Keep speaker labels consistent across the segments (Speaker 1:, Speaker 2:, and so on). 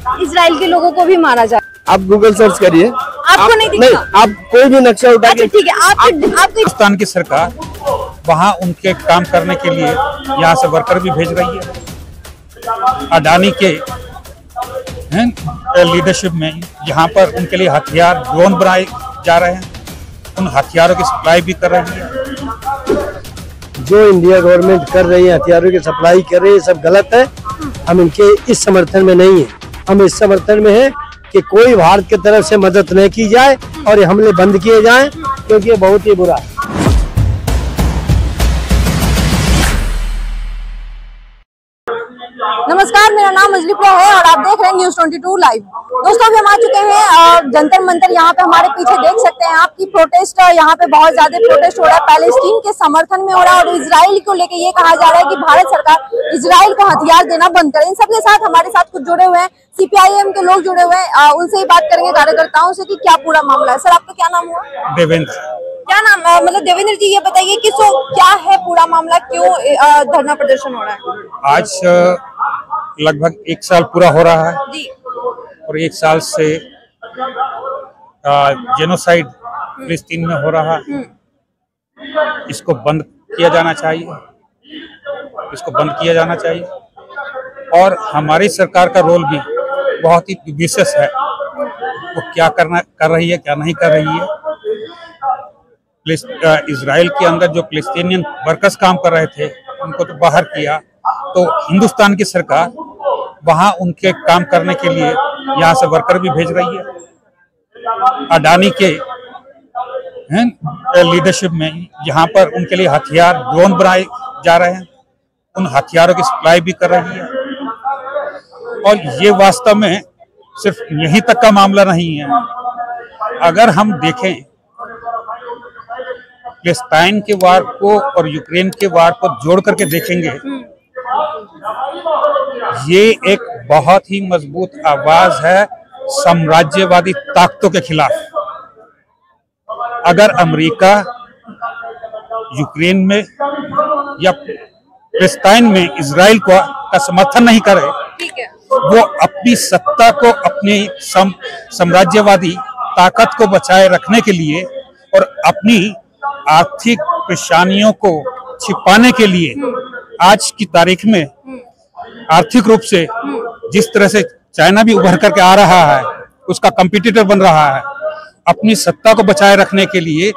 Speaker 1: Israel के लोगों को भी मारा जाए।
Speaker 2: आप गूगल सर्च करिए,
Speaker 1: आपको नहीं दिखता?
Speaker 2: नहीं, आप कोई भी नक्शा उठा के।
Speaker 1: ठीक है, आपको
Speaker 3: पाकिस्तान की सरकार वहां उनके काम करने के लिए यहाँ से वर्कर भी भेज रही है। अडानी के लीडरशिप में यहाँ पर उनके लिए हथियार ड्रोन बनाए जा रहे हैं, उन हथियारों की सप्लाई भी कर रही है।
Speaker 2: जो इंडिया गवर्नमेंट कर रही है, हथियारों की सप्लाई कर रही है, सब गलत है। हम इनके इस समर्थन में नहीं है, हम इस समर्थन में है कि कोई भारत की तरफ से मदद न की जाए और ये हमले बंद किए जाएं, क्योंकि ये बहुत ही बुरा है।
Speaker 1: नमस्कार, मेरा नाम मजलिपुरा है और आप देख रहे हैं न्यूज़ 22 लाइव। दोस्तों, अभी हम आ चुके हैं जंतर मंतर। यहाँ पे हमारे पीछे देख सकते हैं आपकी प्रोटेस्ट, यहाँ पे बहुत ज्यादा प्रोटेस्ट हो रहा है, पैलेस्टीन के समर्थन में हो रहा है और इजराइल को लेके ये कहा जा रहा है कि भारत सरकार इजराइल को हथियार देना बंद करे। इन सबके साथ हमारे साथ कुछ जुड़े हुए हैं, सीपीआईएम के लोग जुड़े हुए हैं, उनसे ही बात करेंगे, कार्यकर्ताओं से, कि क्या पूरा मामला है। सर, आपका क्या नाम हुआ?
Speaker 3: देवेंद्र।
Speaker 1: क्या नाम, मतलब देवेंद्र जी, ये बताइए कि क्या है पूरा मामला, क्यों धरना प्रदर्शन हो रहा है?
Speaker 3: आज लगभग 1 साल पूरा हो रहा है
Speaker 1: जी।
Speaker 3: और 1 साल से जेनोसाइड फिलिस्तीन में हो रहा है। इसको बंद किया जाना चाहिए, इसको बंद किया जाना चाहिए। और हमारी सरकार का रोल भी बहुत ही विशेष है, वो क्या कर रही है, क्या नहीं कर रही है। इजराइल के अंदर जो फिलिस्तीनियन वर्कर्स काम कर रहे थे, उनको तो बाहर किया, तो हिंदुस्तान की सरकार वहां उनके काम करने के लिए यहाँ से वर्कर भी भेज रही है। अडानी के लीडरशिप में यहाँ पर उनके लिए हथियार ड्रोन बनाए जा रहे हैं, उन हथियारों की सप्लाई भी कर रही है। और ये वास्तव में सिर्फ यहीं तक का मामला नहीं है। अगर हम देखें पैलेस्टाइन के वार को और यूक्रेन के वार को जोड़ करके देखेंगे, ये एक बहुत ही मजबूत आवाज है साम्राज्यवादी ताकतों के खिलाफ। अगर अमेरिका यूक्रेन में या पैलेस्टाइन में इजराइल का समर्थन नहीं करे, वो अपनी सत्ता को, अपनी साम्राज्यवादी ताकत को बचाए रखने के लिए और अपनी आर्थिक परेशानियों को छिपाने के लिए आज की तारीख में आर्थिक रूप से जिस तरह से चाइना भी उभर करके आ रहा है, उसका कंपटीटर बन रहा है, अपनी सत्ता को बचाए रखने के लिए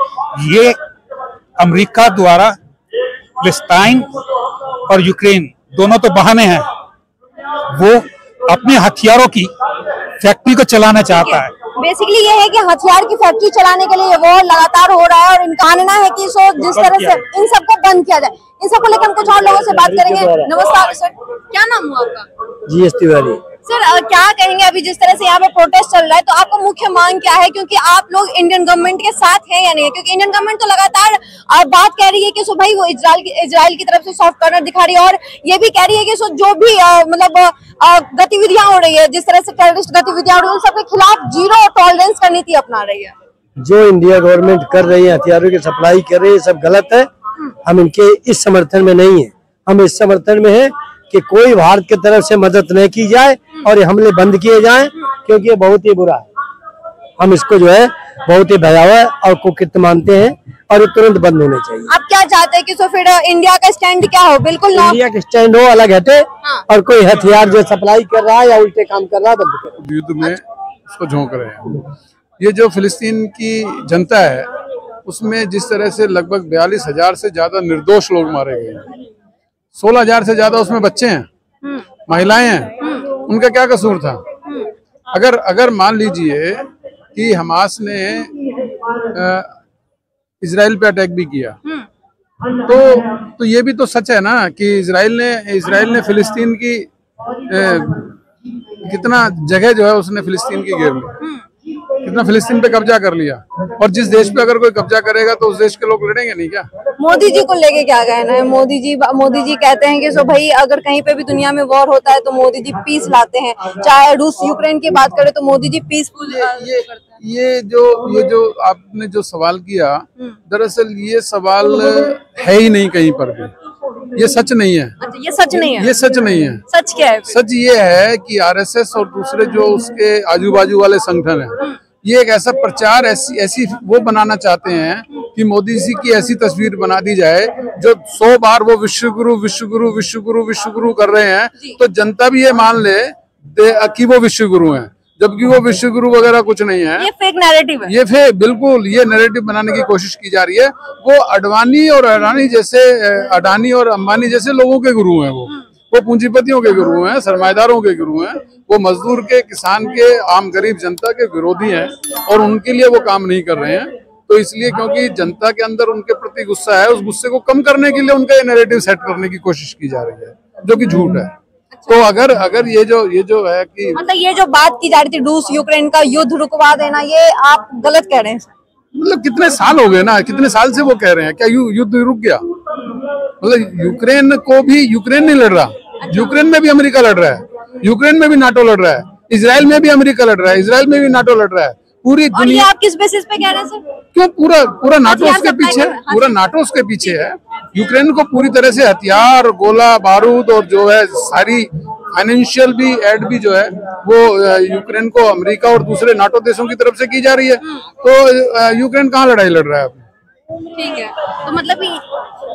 Speaker 3: ये अमेरिका द्वारा पैलेस्टाइन और यूक्रेन दोनों तो बहाने हैं, वो अपने हथियारों की फैक्ट्री को चलाना चाहता है।
Speaker 1: बेसिकली ये है कि हथियार की फैक्ट्री चलाने के लिए वो लगातार हो रहा है और इनका मानना है कि जिस तरह से इन सबको बंद किया जाए। इन सबको लेकर हम कुछ और लोगों से बात करेंगे। नमस्कार सर, क्या नाम हुआ आपका?
Speaker 2: G S Tiwari.
Speaker 1: सर, क्या कहेंगे अभी जिस तरह से यहाँ पे प्रोटेस्ट चल रहा है, तो आपका मुख्य मांग क्या है? क्योंकि आप लोग इंडियन गवर्नमेंट के साथ हैं या नहीं? क्योंकि इंडियन गवर्नमेंट तो लगातार बात कह रही है कि सो भाई वो इजराइल की तरफ से सॉफ्ट कॉर्नर दिखा रही है और ये भी कह रही है कि सो जो भी मतलब गतिविधियां हो रही है, जिस तरह से टेररिस्ट गतिविधियां हो रही है, उन सबके खिलाफ जीरो टॉलरेंस का नीति अपना रही है।
Speaker 2: जो इंडिया गवर्नमेंट कर रही है, हथियारों की सप्लाई कर रही है, सब गलत है। हम इनके इस समर्थन में नहीं है, हम इस समर्थन में है कि कोई भारत की तरफ से मदद न की जाए और ये हमले बंद किए जाएं, क्योंकि ये बहुत ही बुरा है। हम इसको जो है बहुत ही भयावह और कुकृत्य मानते हैं और ये तुरंत बंद होने चाहिए।
Speaker 1: आप क्या चाहते हैं कि सो फिर इंडिया का स्टैंड क्या हो? बिल्कुल
Speaker 2: इंडिया का स्टैंड हो, अलग हटे। और कोई हथियार जो सप्लाई कर रहा है या उल्टे काम कर रहा है, बंद करे।
Speaker 4: युद्ध में उसको झोंक रहे हैं। ये जो फिलिस्तीन की जनता है, उसमें जिस तरह से लगभग 42,000 से ज्यादा निर्दोष लोग मारे गए हैं, 16,000 से ज्यादा उसमें बच्चे हैं, महिलाएं हैं, उनका क्या कसूर था? अगर मान लीजिए कि हमास ने इजराइल पे अटैक भी किया, तो ये भी तो सच है ना कि इजराइल ने फिलिस्तीन की कितना जगह जो है उसने फिलिस्तीन की घेर ली, कितना फिलिस्तीन पे कब्जा कर लिया। और जिस देश पे अगर कोई कब्जा करेगा तो उस देश के लोग लड़ेंगे नहीं क्या?
Speaker 1: मोदी जी को लेके क्या कहना है? मोदी जी कहते हैं कि सो भाई अगर कहीं पे भी दुनिया में वॉर होता है तो मोदी जी पीस लाते हैं। चाहे रूस यूक्रेन की बात करें तो मोदी जी पीसफुल।
Speaker 4: ये जो आपने जो सवाल किया, दरअसल ये सवाल है ही नहीं कहीं पर भी। ये सच नहीं है।
Speaker 1: अच्छा, ये सच नहीं है।
Speaker 4: ये सच नहीं है।
Speaker 1: सच क्या है?
Speaker 4: सच ये है कि आरएसएस और दूसरे जो उसके आजू बाजू वाले संगठन हैं, ये एक ऐसा प्रचार ऐसी वो बनाना चाहते हैं कि मोदी जी की ऐसी तस्वीर बना दी जाए जो 100 बार वो विश्वगुरु विश्वगुरु विश्वगुरु विश्वगुरु कर रहे हैं, तो जनता भी ये मान ले कि वो विश्वगुरु हैं, जबकि वो विश्वगुरु वगैरह कुछ नहीं है।
Speaker 1: ये फेक नैरेटिव है।
Speaker 4: ये बिल्कुल ये नैरेटिव बनाने की कोशिश की जा रही है। वो अडवाणी और अडानी और अंबानी जैसे लोगों के गुरु हैं। वो पूंजीपतियों के गुरु हैं, सरमाएदारों के गुरु हैं। वो मजदूर के, किसान के, आम गरीब जनता के विरोधी हैं और उनके लिए वो काम नहीं कर रहे हैं। तो इसलिए क्योंकि जनता के अंदर उनके प्रति गुस्सा है, उस गुस्से को कम करने के लिए उनका ये नैरेटिव सेट करने की कोशिश की जा रही है, जो कि झूठ है। तो अगर ये जो है कि
Speaker 1: मतलब ये जो बात की जा रही थी रूस यूक्रेन का युद्ध रुकवा देना, ये आप गलत कह रहे हैं।
Speaker 4: मतलब कितने साल हो गए ना, कितने साल से वो कह रहे हैं, क्या युद्ध रुक गया? मतलब यूक्रेन नहीं लड़ रहा, यूक्रेन में भी अमेरिका लड़ रहा है, यूक्रेन में भी नाटो लड़ रहा है, इजराइल में भी अमेरिका लड़ रहा है, इजराइल में भी नाटो लड़ रहा है। पूरी दुनिया।
Speaker 1: आप किस बेसिस पे कह रहे हैं सर?
Speaker 4: क्यों पूरा नाटो उसके पीछे है, पूरा नाटो उसके पीछे है। यूक्रेन को पूरी तरह से हथियार, गोला बारूद और जो है सारी फाइनेंशियल भी एड भी जो है वो यूक्रेन को अमेरिका और दूसरे नाटो देशों की तरफ से की जा रही है। तो यूक्रेन कहाँ लड़ाई लड़ रहा है?
Speaker 1: ठीक है, तो मतलब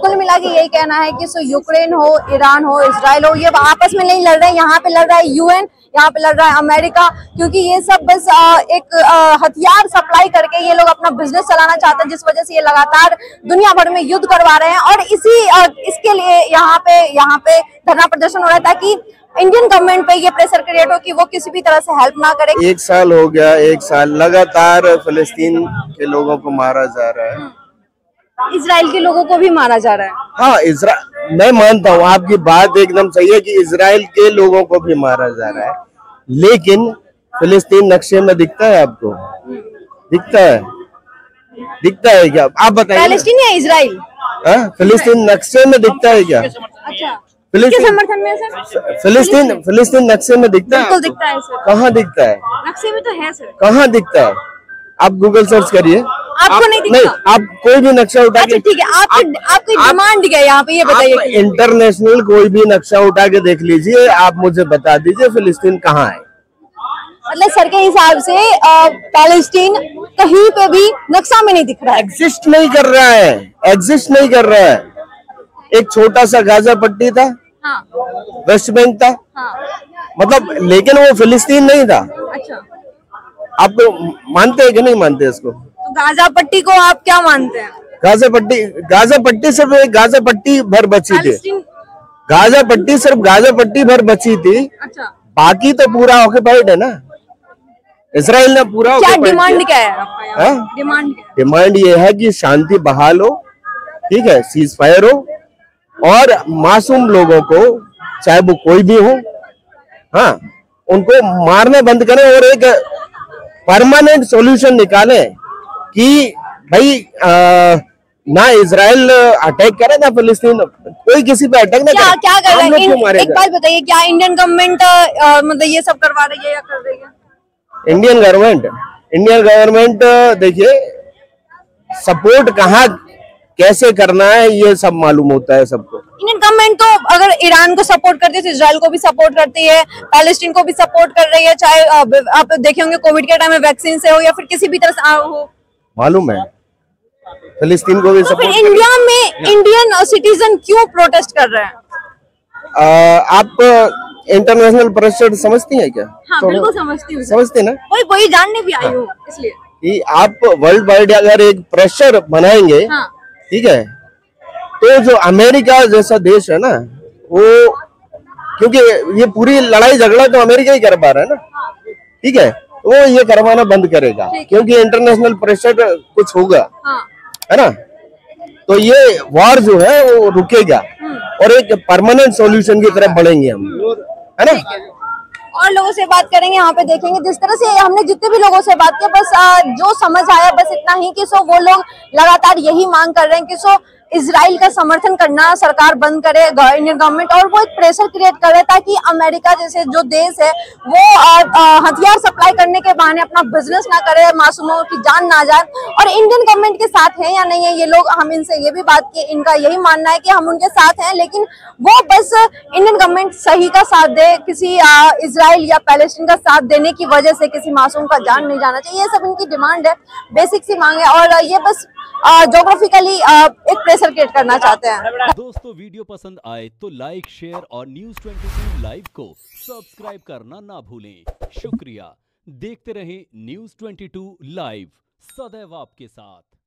Speaker 1: कुल मिला के यही कहना है कि यूक्रेन हो, ईरान हो, इजराइल हो, ये आपस में नहीं लड़ रहे हैं। यहाँ पे लड़ रहा है यूएन, यहाँ पे लड़ रहा है अमेरिका, क्योंकि ये सब बस एक हथियार सप्लाई करके ये लोग अपना बिजनेस चलाना चाहते हैं, जिस वजह से ये लगातार दुनिया भर में युद्ध करवा रहे हैं। और इसके लिए यहाँ पे धरना प्रदर्शन हो रहा है ताकि इंडियन गवर्नमेंट पे ये प्रेशर क्रिएट हो कि वो किसी भी तरह से हेल्प ना करे।
Speaker 5: 1 साल हो गया, 1 साल लगातार फिलिस्तीन के लोगों को मारा जा रहा है,
Speaker 1: इजराइल के लोगों को भी मारा जा रहा है।
Speaker 5: हाँ, मैं मानता हूँ, आपकी बात एकदम सही है कि इजराइल के लोगों को भी मारा जा रहा है, लेकिन फिलिस्तीन नक्शे में दिखता है आपको? दिखता है क्या? आप बताइए।
Speaker 1: पैलेस्टीन या इजराइल?
Speaker 5: फिलिस्तीन नक्शे में दिखता है क्या?
Speaker 1: अच्छा, किसके समर्थन में सर?
Speaker 5: फिलिस्तीन नक्शे में दिखता है?
Speaker 1: बिल्कुल दिखता है सर।
Speaker 5: कहाँ दिखता है?
Speaker 1: नक्शे में तो है सर।
Speaker 5: कहाँ दिखता है? आप गूगल सर्च करिए।
Speaker 1: आपको नहीं दिखता?
Speaker 5: नहीं, आप कोई भी नक्शा उठा के।
Speaker 1: ठीक है, आपकी डिमांड क्या है यहाँ पे, ये बताइए।
Speaker 5: इंटरनेशनल कोई भी नक्शा उठा के देख लीजिए, आप मुझे बता दीजिए फिलिस्तीन कहाँ है।
Speaker 1: मतलब सर के हिसाब से पैलेस्टीन कहीं पे भी नक्शा में नहीं दिख रहा है,
Speaker 5: एग्जिस्ट नहीं कर रहा है। एक छोटा सा गाजा पट्टी था,
Speaker 1: हाँ,
Speaker 5: वेस्ट बैंक था,
Speaker 1: हाँ,
Speaker 5: मतलब, लेकिन वो फिलिस्तीन नहीं था।
Speaker 1: अच्छा,
Speaker 5: आप मानते हैं कि नहीं मानते इसको?
Speaker 1: तो गाजा पट्टी को आप क्या मानते हैं?
Speaker 5: गाजा पट्टी सिर्फ एक गाजा पट्टी भर बची थी। गाजा पट्टी भर बची थी।
Speaker 1: अच्छा,
Speaker 5: बाकी तो पूरा ऑक्यूपाइड है ना, इसराइल ने पूरा।
Speaker 1: क्या डिमांड क्या है आपका?
Speaker 5: डिमांड ये है कि शांति बहाल हो, ठीक है, सीज फायर हो, और मासूम लोगों को, चाहे वो कोई भी हो, हाँ, उनको मारने बंद करें और एक परमानेंट सॉल्यूशन निकालें कि भाई ना इजराइल अटैक करे ना फिलिस्तीन, कोई किसी पे अटैक ना करे।
Speaker 1: क्या कर रहे हैं? एक बात बताइए, क्या इंडियन गवर्नमेंट मतलब ये सब करवा रही है या कर रही है?
Speaker 5: इंडियन गवर्नमेंट देखिए, सपोर्ट कहाँ कैसे करना है ये सब मालूम होता है सबको।
Speaker 1: इंडियन गवर्नमेंट तो अगर ईरान को सपोर्ट करती है तो इजराइल को भी सपोर्ट करती है, पैलेस्टीन को भी सपोर्ट कर रही है, चाहे आप देखे होंगे कोविड के टाइम में वैक्सीन से हो या फिर किसी भी तरह से हो, मालूम है,
Speaker 5: फिलिस्तीन को भी सपोर्ट।
Speaker 1: फिर इंडिया में इंडियन सिटीजन क्यों प्रोटेस्ट कर रहे हैं?
Speaker 5: आप इंटरनेशनल प्रेशर समझती है क्या?
Speaker 1: हाँ, बिल्कुल समझती हूँ।
Speaker 5: समझते ना,
Speaker 1: वही जानने भी आई हूँ, इसलिए
Speaker 5: कि आप वर्ल्ड वाइड अगर एक प्रेशर बनाएंगे,
Speaker 1: हाँ, ठीक
Speaker 5: है, तो जो अमेरिका जैसा देश है ना, वो, क्योंकि ये पूरी लड़ाई झगड़ा तो अमेरिका ही कर पा रहा है ना, ठीक है, वो ये करवाना बंद करेगा, क्योंकि इंटरनेशनल प्रेशर कुछ होगा, हाँ, है ना, तो ये वॉर जो है वो रुकेगा और एक परमानेंट सॉल्यूशन की तरफ बढ़ेंगे हम, है ना।
Speaker 1: और लोगों से बात करेंगे, यहाँ पे देखेंगे जिस तरह से हमने जितने भी लोगों से बात की, बस जो समझ आया बस इतना ही कि वो लोग लगातार यही मांग कर रहे हैं कि इजराइल का समर्थन करना सरकार बंद करे, इंडियन गवर्नमेंट, और वो एक प्रेशर क्रिएट करे ताकि अमेरिका जैसे जो देश है वो हथियार सप्लाई करने के बहाने अपना बिजनेस ना करे, मासूमों की जान ना जाए। और इंडियन गवर्नमेंट के साथ है या नहीं है ये लोग, हम इनसे ये भी बात की, इनका यही मानना है कि हम उनके साथ हैं, लेकिन वो बस इंडियन गवर्नमेंट सही का साथ दे, किसी इजराइल या पैलेस्टीन का साथ देने की वजह से किसी मासूम का जान नहीं जाना चाहिए। ये सब इनकी डिमांड है, बेसिक सी मांग है, और ये बस ज्योग्राफिकली एक प्रेशर क्रिएट करना चाहते हैं।
Speaker 6: दोस्तों वीडियो पसंद आए तो लाइक, शेयर और News 22 लाइव को सब्सक्राइब करना ना भूलें। शुक्रिया। देखते रहें News 22 लाइव, सदैव आपके साथ।